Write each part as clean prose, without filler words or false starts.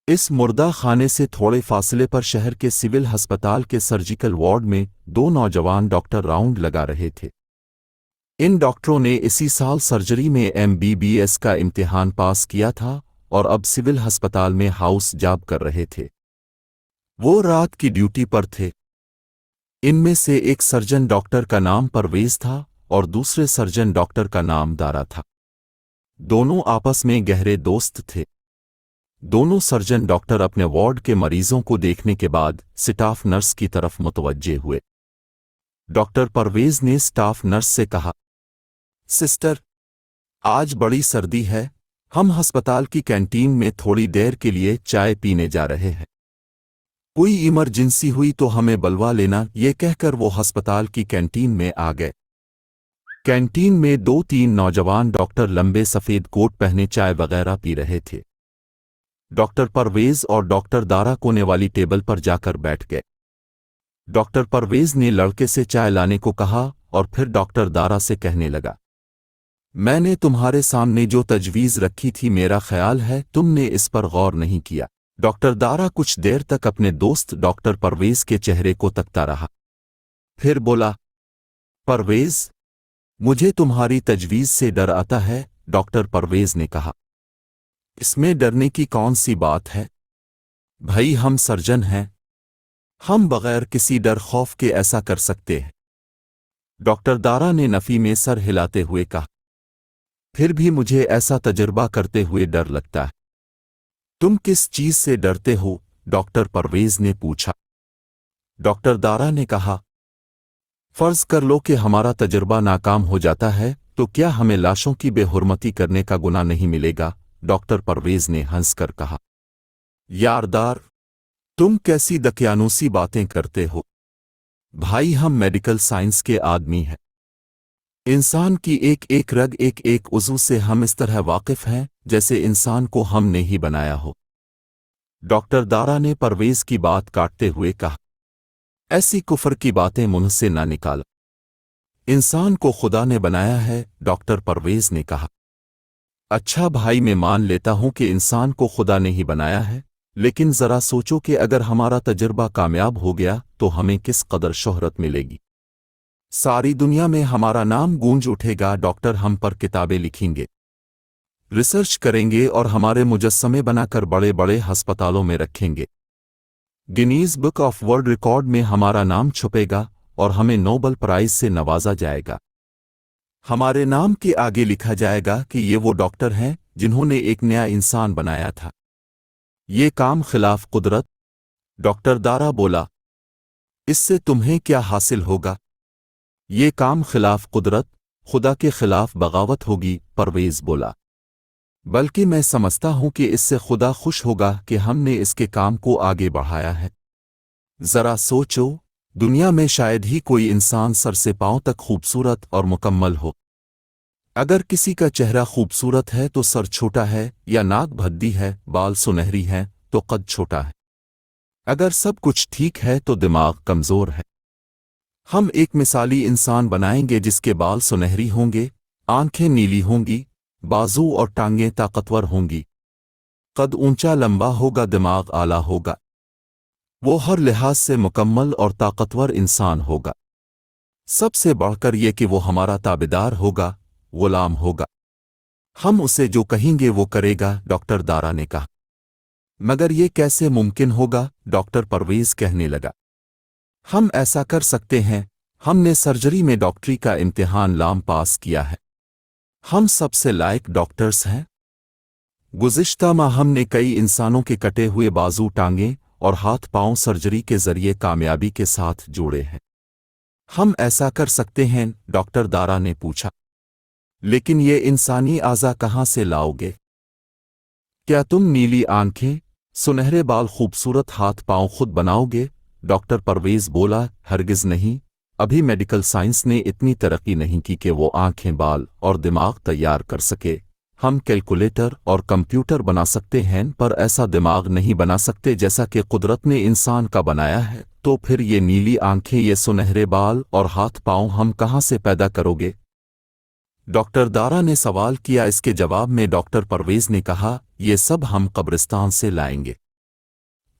اس مردہ خانے سے تھوڑے فاصلے پر شہر کے سول ہسپتال کے سرجیکل وارڈ میں دو نوجوان ڈاکٹر راؤنڈ لگا رہے تھے۔ ان ڈاکٹروں نے اسی سال سرجری میں MBBS کا امتحان پاس کیا تھا اور اب سول ہسپتال میں ہاؤس جاب کر رہے تھے۔ وہ رات کی ڈیوٹی پر تھے۔ ان میں سے ایک سرجن ڈاکٹر کا نام پرویز تھا اور دوسرے سرجن ڈاکٹر کا نام دارا تھا۔ دونوں آپس میں گہرے دوست تھے۔ دونوں سرجن ڈاکٹر اپنے وارڈ کے مریضوں کو دیکھنے کے بعد سٹاف نرس کی طرف متوجہ ہوئے۔ ڈاکٹر پرویز نے سٹاف نرس سے کہا، سسٹر، آج بڑی سردی ہے، ہم ہسپتال کی کینٹین میں تھوڑی دیر کے لیے چائے پینے جا رہے ہیں۔ کوئی ایمرجنسی ہوئی تو ہمیں بلوا لینا، یہ کہہ کر وہ ہسپتال کی کینٹین میں آ گئے۔ کینٹین میں 2-3 نوجوان ڈاکٹر لمبے سفید کوٹ پہنے چائے وغیرہ پی رہے تھے۔ ڈاکٹر پرویز اور ڈاکٹر دارا کونے والی ٹیبل پر جا کر بیٹھ گئے۔ ڈاکٹر پرویز نے لڑکے سے چائے لانے کو کہا اور پھر ڈاکٹر دارا سے کہنے لگا، میں نے تمہارے سامنے جو تجویز رکھی تھی، میرا خیال ہے تم نے اس پر غور نہیں کیا۔ ڈاکٹر دارا کچھ دیر تک اپنے دوست ڈاکٹر پرویز کے چہرے کو تکتا رہا، پھر بولا، پرویز، مجھے تمہاری تجویز سے ڈر آتا ہے۔ ڈاکٹر پرویز نے کہا، اس میں ڈرنے کی کون سی بات ہے بھائی، ہم سرجن ہیں، ہم بغیر کسی ڈر خوف کے ایسا کر سکتے ہیں۔ ڈاکٹر دارا نے نفی میں سر ہلاتے ہوئے کہا، پھر بھی مجھے ایسا تجربہ کرتے ہوئے ڈر لگتا ہے۔ تم کس چیز سے ڈرتے ہو؟ ڈاکٹر پرویز نے پوچھا۔ ڈاکٹر دارا نے کہا، فرض کر لو کہ ہمارا تجربہ ناکام ہو جاتا ہے تو کیا ہمیں لاشوں کی بے حرمتی کرنے کا گناہ نہیں ملے گا؟ ڈاکٹر پرویز نے ہنس کر کہا، یاردار، تم کیسی دقیانوسی باتیں کرتے ہو بھائی، ہم میڈیکل سائنس کے آدمی ہیں۔ انسان کی ایک ایک رگ، ایک ایک عضو سے ہم اس طرح واقف ہیں جیسے انسان کو ہم نے ہی بنایا ہو۔ ڈاکٹر دارا نے پرویز کی بات کاٹتے ہوئے کہا، ایسی کفر کی باتیں منہ سے نہ نکالا، انسان کو خدا نے بنایا ہے۔ ڈاکٹر پرویز نے کہا، اچھا بھائی، میں مان لیتا ہوں کہ انسان کو خدا نے ہی بنایا ہے، لیکن ذرا سوچو کہ اگر ہمارا تجربہ کامیاب ہو گیا تو ہمیں کس قدر شہرت ملے گی، ساری دنیا میں ہمارا نام گونج اٹھے گا۔ ڈاکٹر ہم پر کتابیں لکھیں گے، ریسرچ کریں گے اور ہمارے مجسمے بنا کر بڑے بڑے ہسپتالوں میں رکھیں گے، Guinness book of world record میں ہمارا نام چھپے گا اور ہمیں نوبل پرائز سے نوازا جائے گا۔ ہمارے نام کے آگے لکھا جائے گا کہ یہ وہ ڈاکٹر ہیں جنہوں نے ایک نیا انسان بنایا تھا۔ یہ کام خلاف قدرت؟ ڈاکٹر دارا بولا، اس سے تمہیں کیا حاصل ہوگا؟ یہ کام خلاف قدرت، خدا کے خلاف بغاوت ہوگی۔ پرویز بولا، بلکہ میں سمجھتا ہوں کہ اس سے خدا خوش ہوگا کہ ہم نے اس کے کام کو آگے بڑھایا ہے۔ ذرا سوچو، دنیا میں شاید ہی کوئی انسان سر سے پاؤں تک خوبصورت اور مکمل ہو۔ اگر کسی کا چہرہ خوبصورت ہے تو سر چھوٹا ہے، یا ناک بھدی ہے، بال سنہری ہیں تو قد چھوٹا ہے۔ اگر سب کچھ ٹھیک ہے تو دماغ کمزور ہے۔ ہم ایک مثالی انسان بنائیں گے جس کے بال سنہری ہوں گے، آنکھیں نیلی ہوں گی، بازو اور ٹانگیں طاقتور ہوں گی، قد اونچا لمبا ہوگا، دماغ اعلیٰ ہوگا۔ وہ ہر لحاظ سے مکمل اور طاقتور انسان ہوگا۔ سب سے بڑھ کر یہ کہ وہ ہمارا تابعدار ہوگا، غلام ہوگا۔ ہم اسے جو کہیں گے وہ کرے گا۔ ڈاکٹر دارا نے کہا، مگر یہ کیسے ممکن ہوگا؟ ڈاکٹر پرویز کہنے لگا، ہم ایسا کر سکتے ہیں، ہم نے سرجری میں ڈاکٹری کا امتحان لام پاس کیا ہے، ہم سب سے لائق ڈاکٹرز ہیں۔ گزشتہ ماہ ہم نے کئی انسانوں کے کٹے ہوئے بازو، ٹانگیں اور ہاتھ پاؤں سرجری کے ذریعے کامیابی کے ساتھ جوڑے ہیں۔ ہم ایسا کر سکتے ہیں؟ ڈاکٹر دارا نے پوچھا، لیکن یہ انسانی اعضا کہاں سے لاؤ گے؟ کیا تم نیلی آنکھیں، سنہرے بال، خوبصورت ہاتھ پاؤں خود بناؤ گے؟ ڈاکٹر پرویز بولا، ہرگز نہیں، ابھی میڈیکل سائنس نے اتنی ترقی نہیں کی کہ وہ آنکھیں، بال اور دماغ تیار کر سکے۔ ہم کیلکولیٹر اور کمپیوٹر بنا سکتے ہیں پر ایسا دماغ نہیں بنا سکتے جیسا کہ قدرت نے انسان کا بنایا ہے۔ تو پھر یہ نیلی آنکھیں، یہ سنہرے بال اور ہاتھ پاؤں ہم کہاں سے پیدا کرو گے؟ ڈاکٹر دارا نے سوال کیا۔ اس کے جواب میں ڈاکٹر پرویز نے کہا، یہ سب ہم قبرستان سے لائیں گے۔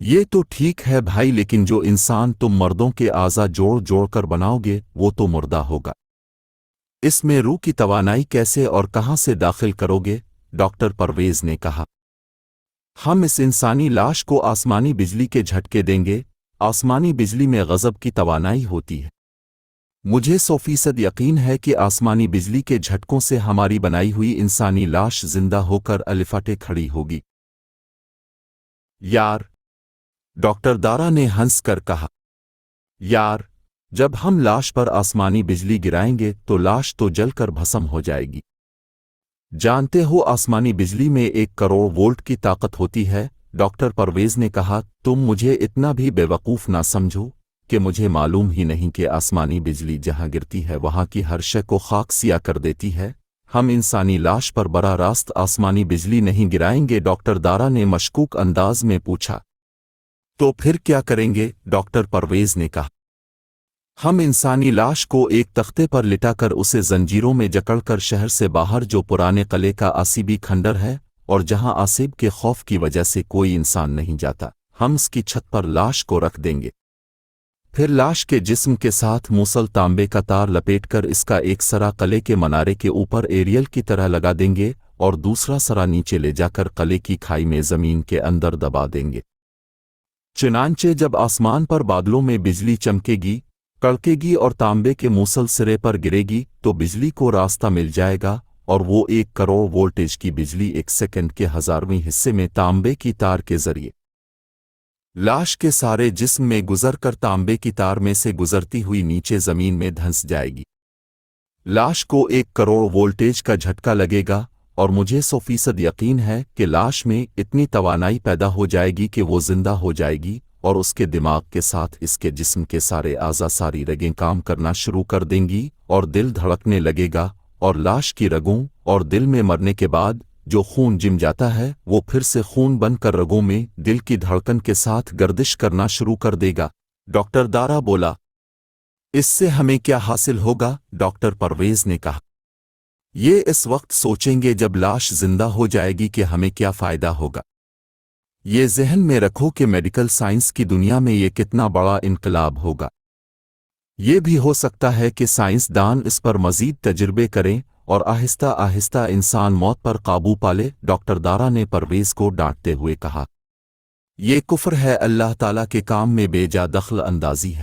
یہ تو ٹھیک ہے بھائی، لیکن جو انسان تم مردوں کے اعضا جوڑ جوڑ کر بناؤ گے وہ تو مردہ ہوگا۔ اس میں روح کی توانائی کیسے اور کہاں سے داخل کرو گے؟ ڈاکٹر پرویز نے کہا۔ ہم اس انسانی لاش کو آسمانی بجلی کے جھٹکے دیں گے۔ آسمانی بجلی میں غضب کی توانائی ہوتی ہے۔ مجھے 100% یقین ہے کہ آسمانی بجلی کے جھٹکوں سے ہماری بنائی ہوئی انسانی لاش زندہ ہو کر الفاٹے کھڑی ہوگی۔ یار، ڈاکٹر دارا نے ہنس کر کہا، یار، جب ہم لاش پر آسمانی بجلی گرائیں گے تو لاش تو جل کر بھسم ہو جائے گی۔ جانتے ہو آسمانی بجلی میں 1 کروڑ وولٹ کی طاقت ہوتی ہے۔ ڈاکٹر پرویز نے کہا، تم مجھے اتنا بھی بے وقوف نہ سمجھو کہ مجھے معلوم ہی نہیں کہ آسمانی بجلی جہاں گرتی ہے وہاں کی ہر شے کو خاک سیاہ کر دیتی ہے۔ ہم انسانی لاش پر براہ راست آسمانی بجلی نہیں گرائیں گے، ڈاکٹر دارا نے مشکوک انداز میں پوچھا۔ تو پھر کیا کریں گے؟ ڈاکٹر پرویز نے کہا، ہم انسانی لاش کو ایک تختے پر لٹا کر اسے زنجیروں میں جکڑ کر شہر سے باہر جو پرانے قلعے کا آسیبی کھنڈر ہے اور جہاں آسیب کے خوف کی وجہ سے کوئی انسان نہیں جاتا، ہم اس کی چھت پر لاش کو رکھ دیں گے۔ پھر لاش کے جسم کے ساتھ موصل تانبے کا تار لپیٹ کر اس کا ایک سرا قلعے کے منارے کے اوپر ایریل کی طرح لگا دیں گے اور دوسرا سرا نیچے لے جا کر قلعے کی کھائی میں زمین کے اندر دبا دیں گے۔ چنانچہ جب آسمان پر بادلوں میں بجلی چمکے گی، کڑکے گی اور تانبے کے موصل سرے پر گرے گی تو بجلی کو راستہ مل جائے گا، اور وہ 1 کروڑ وولٹیج کی بجلی 1 سیکنڈ کے 1000ویں حصے میں تانبے کی تار کے ذریعے لاش کے سارے جسم میں گزر کر تانبے کی تار میں سے گزرتی ہوئی نیچے زمین میں دھنس جائے گی۔ لاش کو 1 کروڑ وولٹیج کا جھٹکا لگے گا، اور مجھے 100% یقین ہے کہ لاش میں اتنی توانائی پیدا ہو جائے گی کہ وہ زندہ ہو جائے گی، اور اس کے دماغ کے ساتھ اس کے جسم کے سارے اعضا ساری رگیں کام کرنا شروع کر دیں گی اور دل دھڑکنے لگے گا، اور لاش کی رگوں اور دل میں مرنے کے بعد جو خون جم جاتا ہے وہ پھر سے خون بن کر رگوں میں دل کی دھڑکن کے ساتھ گردش کرنا شروع کر دے گا۔ ڈاکٹر دارا بولا، اس سے ہمیں کیا حاصل ہوگا؟ ڈاکٹر پرویز نے کہا، یہ اس وقت سوچیں گے جب لاش زندہ ہو جائے گی کہ ہمیں کیا فائدہ ہوگا۔ یہ ذہن میں رکھو کہ میڈیکل سائنس کی دنیا میں یہ کتنا بڑا انقلاب ہوگا۔ یہ بھی ہو سکتا ہے کہ سائنسدان اس پر مزید تجربے کریں اور آہستہ آہستہ انسان موت پر قابو پالے۔ ڈاکٹر دارا نے پرویز کو ڈانٹتے ہوئے کہا، یہ کفر ہے، اللہ تعالیٰ کے کام میں بے جا دخل اندازی ہے،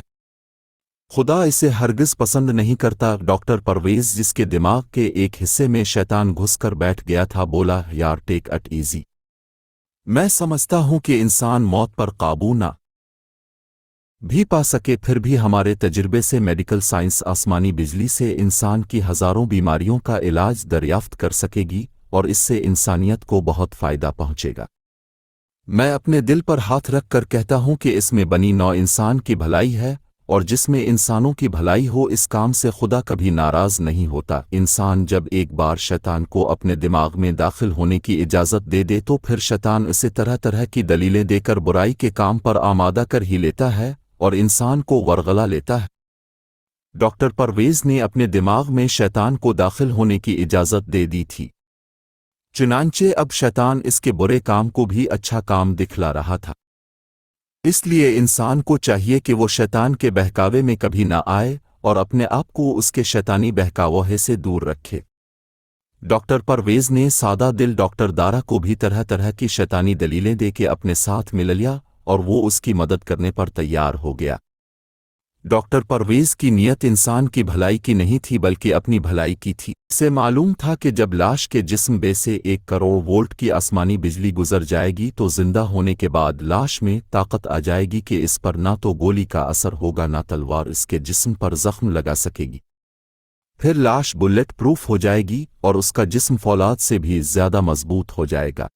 خدا اسے ہرگز پسند نہیں کرتا۔ ڈاکٹر پرویز، جس کے دماغ کے ایک حصے میں شیطان گھس کر بیٹھ گیا تھا، بولا، یار ٹیک اٹ ایزی، میں سمجھتا ہوں کہ انسان موت پر قابو نہ بھی پا سکے، پھر بھی ہمارے تجربے سے میڈیکل سائنس آسمانی بجلی سے انسان کی ہزاروں بیماریوں کا علاج دریافت کر سکے گی، اور اس سے انسانیت کو بہت فائدہ پہنچے گا۔ میں اپنے دل پر ہاتھ رکھ کر کہتا ہوں کہ اس میں بنی نوع انسان کی بھلائی ہے، اور جس میں انسانوں کی بھلائی ہو اس کام سے خدا کبھی ناراض نہیں ہوتا۔ انسان جب ایک بار شیطان کو اپنے دماغ میں داخل ہونے کی اجازت دے دے تو پھر شیطان اسے طرح طرح کی دلیلیں دے کر برائی کے کام پر آمادہ کر ہی لیتا ہے اور انسان کو ورغلا لیتا ہے۔ ڈاکٹر پرویز نے اپنے دماغ میں شیطان کو داخل ہونے کی اجازت دے دی تھی، چنانچہ اب شیطان اس کے برے کام کو بھی اچھا کام دکھلا رہا تھا۔ اس لیے انسان کو چاہیے کہ وہ شیطان کے بہکاوے میں کبھی نہ آئے اور اپنے آپ کو اس کے شیطانی بہکاوے سے دور رکھے۔ ڈاکٹر پرویز نے سادہ دل ڈاکٹر دارا کو بھی طرح طرح کی شیطانی دلیلیں دے کے اپنے ساتھ ملا لیا، اور وہ اس کی مدد کرنے پر تیار ہو گیا۔ ڈاکٹر پرویز کی نیت انسان کی بھلائی کی نہیں تھی بلکہ اپنی بھلائی کی تھی۔ اسے معلوم تھا کہ جب لاش کے جسم بے سے 1 کروڑ وولٹ کی آسمانی بجلی گزر جائے گی تو زندہ ہونے کے بعد لاش میں طاقت آ جائے گی کہ اس پر نہ تو گولی کا اثر ہوگا نہ تلوار اس کے جسم پر زخم لگا سکے گی۔ پھر لاش بلٹ پروف ہو جائے گی اور اس کا جسم فولاد سے بھی زیادہ مضبوط ہو جائے گا۔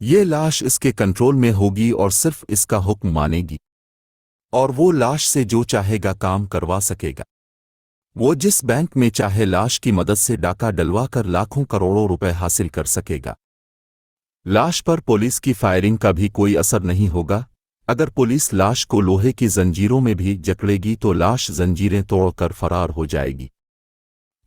یہ لاش اس کے کنٹرول میں ہوگی اور صرف اس کا حکم مانے گی، اور وہ لاش سے جو چاہے گا کام کروا سکے گا۔ وہ جس بینک میں چاہے لاش کی مدد سے ڈاکہ ڈلوا کر لاکھوں کروڑوں روپے حاصل کر سکے گا۔ لاش پر پولیس کی فائرنگ کا بھی کوئی اثر نہیں ہوگا۔ اگر پولیس لاش کو لوہے کی زنجیروں میں بھی جکڑے گی تو لاش زنجیریں توڑ کر فرار ہو جائے گی۔